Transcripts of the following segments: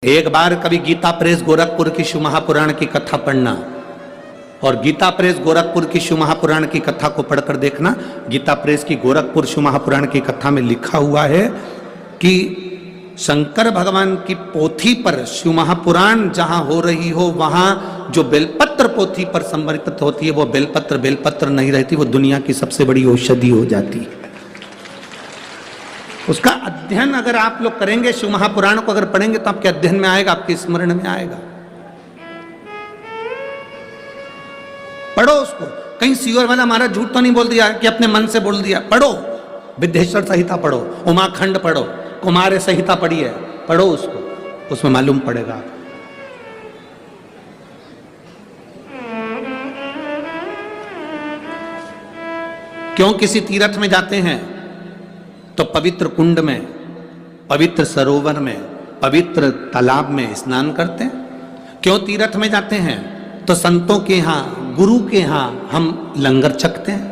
एक बार कभी गीता प्रेस गोरखपुर की शिव महापुराण की कथा पढ़ना और गीता प्रेस गोरखपुर की शिव महापुराण की कथा को पढ़कर देखना। गीता प्रेस की गोरखपुर शिव महापुराण की कथा में लिखा हुआ है कि शंकर भगवान की पोथी पर शिव महापुराण जहां हो रही हो वहां जो बेलपत्र पोथी पर समर्पित होती है वो बेलपत्र नहीं रहती, वो दुनिया की सबसे बड़ी औषधि हो जाती है। उसका अध्ययन अगर आप लोग करेंगे, शिव महापुराण को अगर पढ़ेंगे तो आपके अध्ययन में आएगा, आपके स्मरण में आएगा। पढ़ो उसको। कहीं सीवर वाला हमारा झूठ तो नहीं बोल दिया कि अपने मन से बोल दिया। पढ़ो, विद्येश्वर संहिता पढ़ो, उमाखंड पढ़ो, कुमार संहिता पढ़िए, पढ़ो उसको, उसमें मालूम पड़ेगा। क्यों किसी तीर्थ में जाते हैं तो पवित्र कुंड में, पवित्र सरोवर में, पवित्र तालाब में स्नान करते हैं। क्यों तीर्थ में जाते हैं तो संतों के यहां, गुरु के यहां हम लंगर छकते हैं।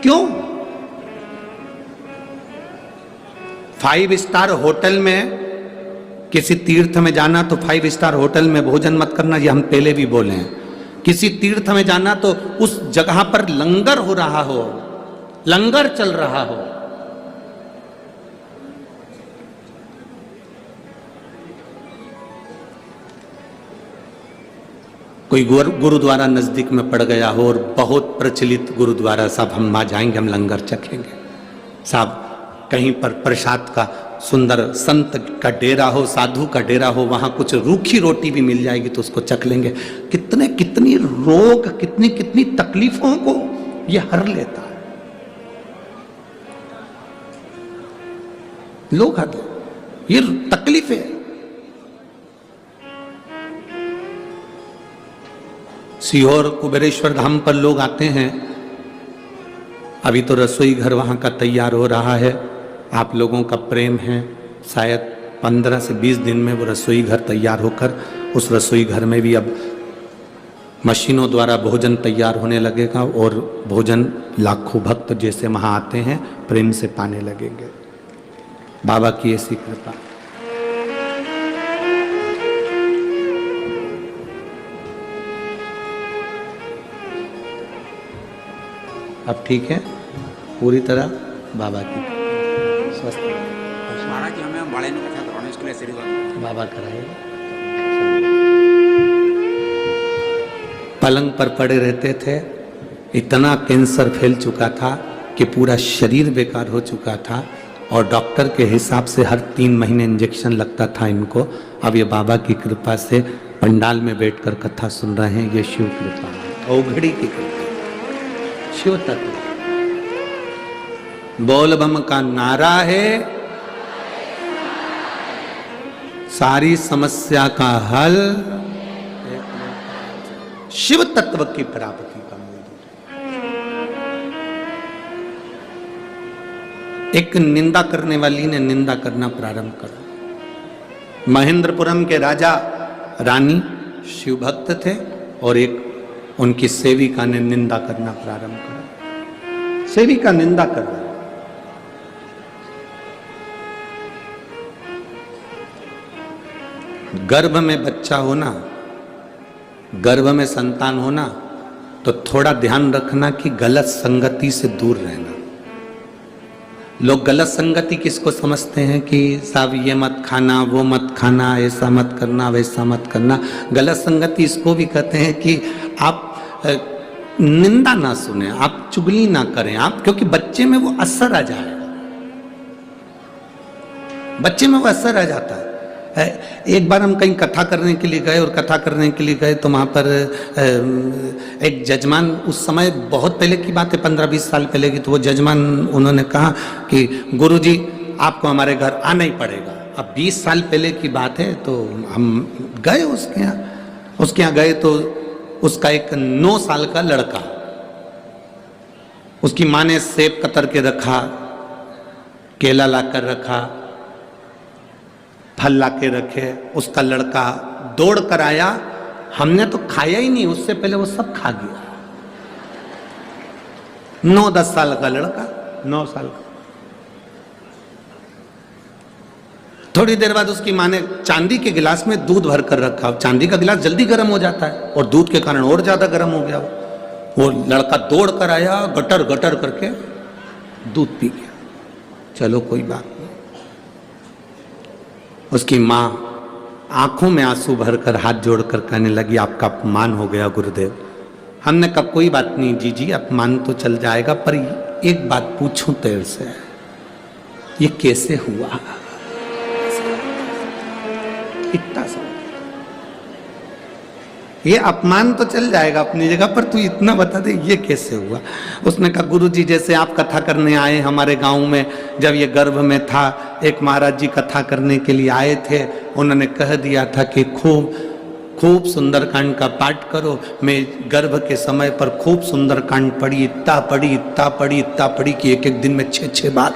क्यों? 5 स्टार होटल में किसी तीर्थ में जाना तो 5 स्टार होटल में भोजन मत करना, ये हम पहले भी बोले हैं। किसी तीर्थ में जाना तो उस जगह पर लंगर हो रहा हो, लंगर चल रहा हो। कोई गुरुद्वारा नजदीक में पड़ गया हो और बहुत प्रचलित गुरुद्वारा, साहब हम वहां जाएंगे, हम लंगर चखेंगे। साहब कहीं पर प्रसाद का सुंदर संत का डेरा हो, साधु का डेरा हो, वहां कुछ रूखी रोटी भी मिल जाएगी तो उसको चख लेंगे। कितनी रोग, कितनी तकलीफों को ये हर लेता है। लोग हर, ये तकलीफ है। सीहोर कुबेरेश्वर धाम पर लोग आते हैं। अभी तो रसोई घर वहां का तैयार हो रहा है। आप लोगों का प्रेम है, शायद 15 से 20 दिन में वो रसोई घर तैयार होकर उस रसोई घर में भी अब मशीनों द्वारा भोजन तैयार होने लगेगा और भोजन लाखों भक्त जैसे वहां आते हैं प्रेम से पाने लगेंगे। बाबा की ऐसी कृपा। अब ठीक है पूरी तरह बाबा की स्वस्थ महाराज जी हमें बाड़े में कथा करवाने इसके लिए आशीर्वाद बाबा कराएगा। पलंग पर पड़े रहते थे, इतना कैंसर फैल चुका था कि पूरा शरीर बेकार हो चुका था और डॉक्टर के हिसाब से हर 3 महीने इंजेक्शन लगता था इनको। अब ये बाबा की कृपा से पंडाल में बैठकर कथा सुन रहे हैं। ये शिव कृपा है, औघड़ी की कृपा, शिव तत्व। बोल बम का नारा है, सारी समस्या का हल शिव तत्व की प्राप्ति का मूल। एक निंदा करने वाली ने निंदा करना प्रारंभ करा। महेंद्रपुरम के राजा रानी शिव भक्त थे और एक उनकी सेविका ने निंदा करना प्रारंभ करा। सेविका निंदा कर रही। गर्भ में बच्चा होना, गर्भ में संतान होना तो थोड़ा ध्यान रखना कि गलत संगति से दूर रहना। लोग गलत संगति किसको समझते हैं कि साहब ये मत खाना, वो मत खाना, ऐसा मत करना, वैसा मत करना। गलत संगति इसको भी कहते हैं कि आप निंदा ना सुने, आप चुगली ना करें आप, क्योंकि बच्चे में वो असर आ जाएगा, बच्चे में वो असर आ जाता है। एक बार हम कहीं कथा करने के लिए गए और कथा करने के लिए गए तो वहाँ पर एक जजमान, उस समय बहुत पहले की बात है, 15-20 साल पहले की, तो वो जजमान उन्होंने कहा कि गुरुजी आपको हमारे घर आना ही पड़ेगा। अब 20 साल पहले की बात है तो हम गए उसके यहाँ गए तो उसका एक 9 साल का लड़का, उसकी माँ ने सेब कतर के रखा, केला ला कर रखा, फल ला के रखे। उसका लड़का दौड़ कर आया, हमने तो खाया ही नहीं, उससे पहले वो सब खा गया। 9-10 साल का लड़का, 9 साल का। थोड़ी देर बाद उसकी माँ ने चांदी के गिलास में दूध भर कर रखा। चांदी का गिलास जल्दी गर्म हो जाता है और दूध के कारण और ज्यादा गर्म हो गया। वो लड़का दौड़ कर आया, गटर गटर करके दूध पी गया। चलो कोई बात नहीं। उसकी माँ आंखों में आंसू भरकर हाथ जोड़कर कहने लगी, आपका अपमान हो गया गुरुदेव। हमने कहा कोई बात नहीं जीजी, अपमान तो चल जाएगा, पर एक बात पूछूं तेरे से, ये कैसे हुआ? इतना सा ये अपमान तो चल जाएगा अपनी जगह, पर तू इतना बता दे ये कैसे हुआ। उसने कहा गुरुजी, जैसे आप कथा करने आए हमारे गांव में, जब ये गर्भ में था, एक महाराज जी कथा करने के लिए आए थे। उन्होंने कह दिया था कि खूब सुंदरकांड का पाठ करो। मैं गर्भ के समय पर खूब सुंदरकांड पढ़ी, इतना पढ़ी कि एक दिन में 6 बार,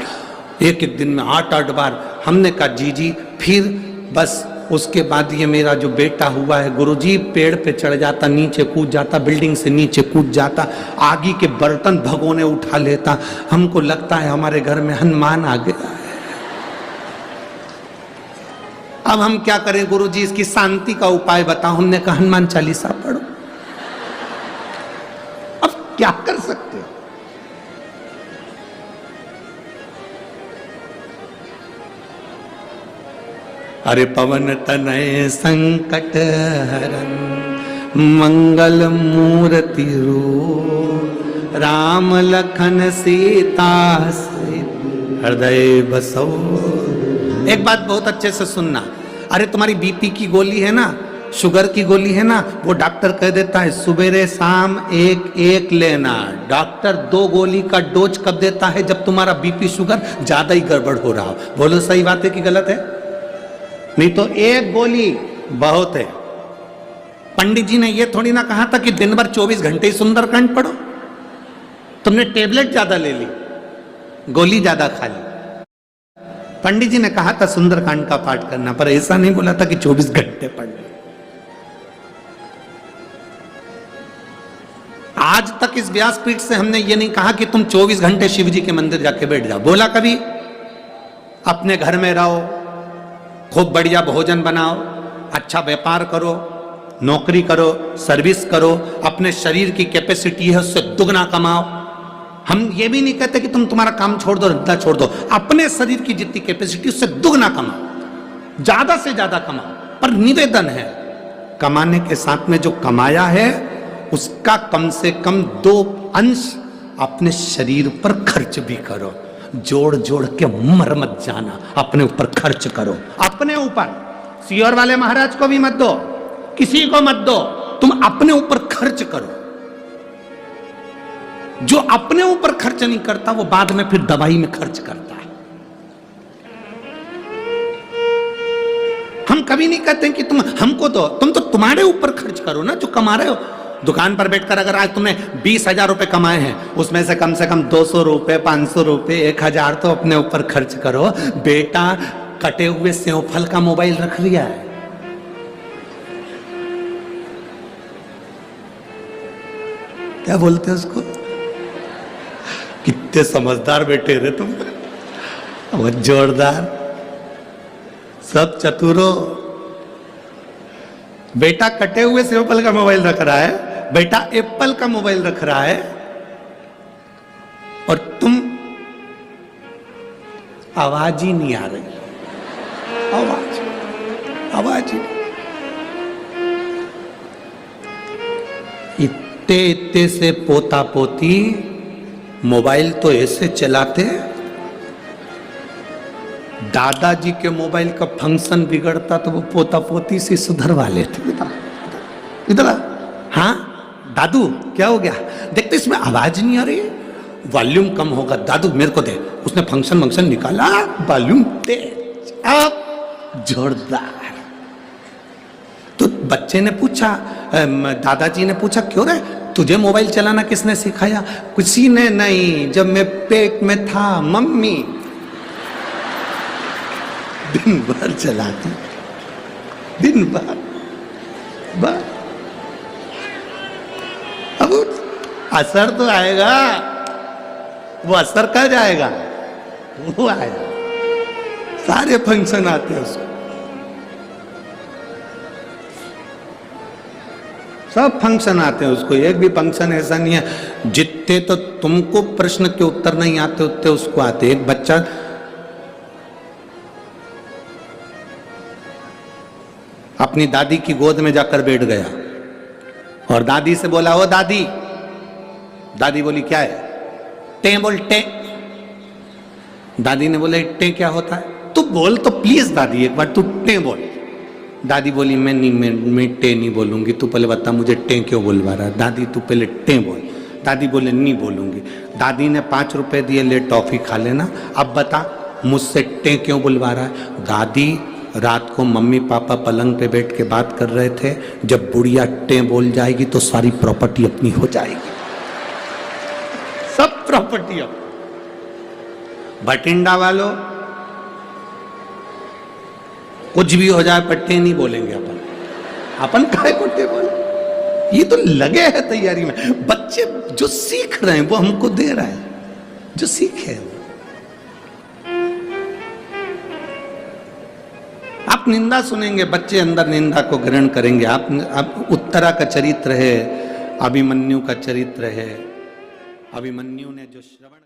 एक दिन में 8 बार। हमने कहा जी फिर बस उसके बाद ये मेरा जो बेटा हुआ है गुरुजी, पेड़ पे चढ़ जाता, नीचे कूद जाता, बिल्डिंग से नीचे कूद जाता, आगी के बर्तन भगोने उठा लेता। हमको लगता है हमारे घर में हनुमान आ गया है। अब हम क्या करें गुरुजी, इसकी शांति का उपाय बताओ। हमने कहा हनुमान चालीसा पढ़ो। अब क्या कर सकते हो? अरे पवन तनय संकट हरन, मंगल मूर्ति रूप, राम लखन सीता से हृदय बसो। एक बात बहुत अच्छे से सुनना। अरे तुम्हारी बीपी की गोली है ना, शुगर की गोली है ना, वो डॉक्टर कह देता है सुबेरे शाम एक लेना। डॉक्टर 2 गोली का डोज कब देता है? जब तुम्हारा बीपी शुगर ज्यादा ही गड़बड़ हो रहा हो। बोलो सही बात है कि गलत है? नहीं तो 1 गोली बहुत है। पंडित जी ने ये थोड़ी ना कहा था कि दिन भर 24 घंटे ही सुंदरकांड पढ़ो। तुमने टेबलेट ज्यादा ले ली, गोली ज्यादा खा ली। पंडित जी ने कहा था सुंदरकांड का पाठ करना, पर ऐसा नहीं बोला था कि 24 घंटे पढ़ ले। आज तक इस व्यासपीठ से हमने ये नहीं कहा कि तुम 24 घंटे शिव जी के मंदिर जाके बैठ जाओ। बोला कभी? अपने घर में रहो, खूब बढ़िया भोजन बनाओ, अच्छा व्यापार करो, नौकरी करो, सर्विस करो, अपने शरीर की कैपेसिटी है उससे दुगना कमाओ। हम ये भी नहीं कहते कि तुम्हारा काम छोड़ दो, धंधा छोड़ दो। अपने शरीर की जितनी कैपेसिटी उससे दुगना कमाओ, ज्यादा से ज्यादा कमाओ। पर निवेदन है, कमाने के साथ में जो कमाया है उसका कम से कम 2 अंश अपने शरीर पर खर्च भी करो। जोड़ जोड़ के मर मत जाना, अपने ऊपर खर्च करो। अपने ऊपर, सियोर वाले महाराज को भी मत दो, किसी को मत दो, तुम अपने ऊपर खर्च करो। जो अपने ऊपर खर्च नहीं करता वो बाद में फिर दवाई में खर्च करता है। हम कभी नहीं कहते कि तुम हमको दो, तुम तो तुम्हारे ऊपर खर्च करो ना जो कमा रहे हो। दुकान पर बैठकर अगर आज तुमने 20,000 रुपए कमाए हैं, उसमें से कम 200 रुपए, 500 रुपए, 1,000 तो अपने ऊपर खर्च करो। बेटा कटे हुए सेव फल का मोबाइल रख लिया है, क्या बोलते हैं उसको? कितने समझदार बेटे रे तुम, वो जोरदार, सब चतुरो। बेटा कटे हुए सेव फल का मोबाइल रख रहा है, बेटा एप्पल का मोबाइल रख रहा है, और तुम आवाज ही नहीं आ रही। आवाज ही। इतने से पोता पोती मोबाइल तो ऐसे चलाते, दादाजी के मोबाइल का फंक्शन बिगड़ता तो वो पोता पोती से सुधरवा लेते। इधर हाँ दादू क्या हो गया, देखते इसमें आवाज नहीं आ रही, वॉल्यूम कम होगा, दादू मेरे को दे। उसने फंक्शन निकाला, वॉल्यूम तेज, अब जोरदार। तो बच्चे ने पूछा, दादाजी ने पूछा क्यों रे, तुझे मोबाइल चलाना किसने सिखाया? किसी ने नहीं, जब मैं पेट में था मम्मी दिन भर चलाती, दिन भर। अब असर तो आएगा, वो असर कब जाएगा? वो आएगा, सारे फंक्शन आते हैं उसको, सब फंक्शन आते हैं उसको, एक भी फंक्शन ऐसा नहीं है। जितने तो तुमको प्रश्न के उत्तर नहीं आते उतने उसको आते। एक बच्चा अपनी दादी की गोद में जाकर बैठ गया और दादी से बोला, ओ दादी। दादी बोली क्या है? टे बोल टे। दादी ने बोले टे क्या होता है? तू बोल तो प्लीज दादी, एक बार तू टे बोल। दादी बोली मैं टे नहीं बोलूंगी, तू पहले बता मुझे टे क्यों बुलवा रहा है। दादी तू पहले टे बोल। दादी बोले नहीं बोलूंगी। दादी ने 5 रुपए दिए, ले टॉफी खा लेना, अब बता मुझसे टे क्यों बुलवा रहा है। दादी रात को मम्मी पापा पलंग पे बैठ के बात कर रहे थे, जब बुढ़िया टे बोल जाएगी तो सारी प्रॉपर्टी अपनी हो जाएगी, सब प्रॉपर्टी अपनी। भटिंडा वालों कुछ भी हो जाए पर टे नहीं बोलेंगे अपन काहे को टे बोले? ये तो लगे हैं तैयारी में। बच्चे जो सीख रहे हैं वो हमको दे रहा है, जो सीखे। आप निंदा सुनेंगे, बच्चे अंदर निंदा को ग्रहण करेंगे। आप उत्तरा का चरित्र है, अभिमन्यु का चरित्र है। अभिमन्यु ने जो श्रवण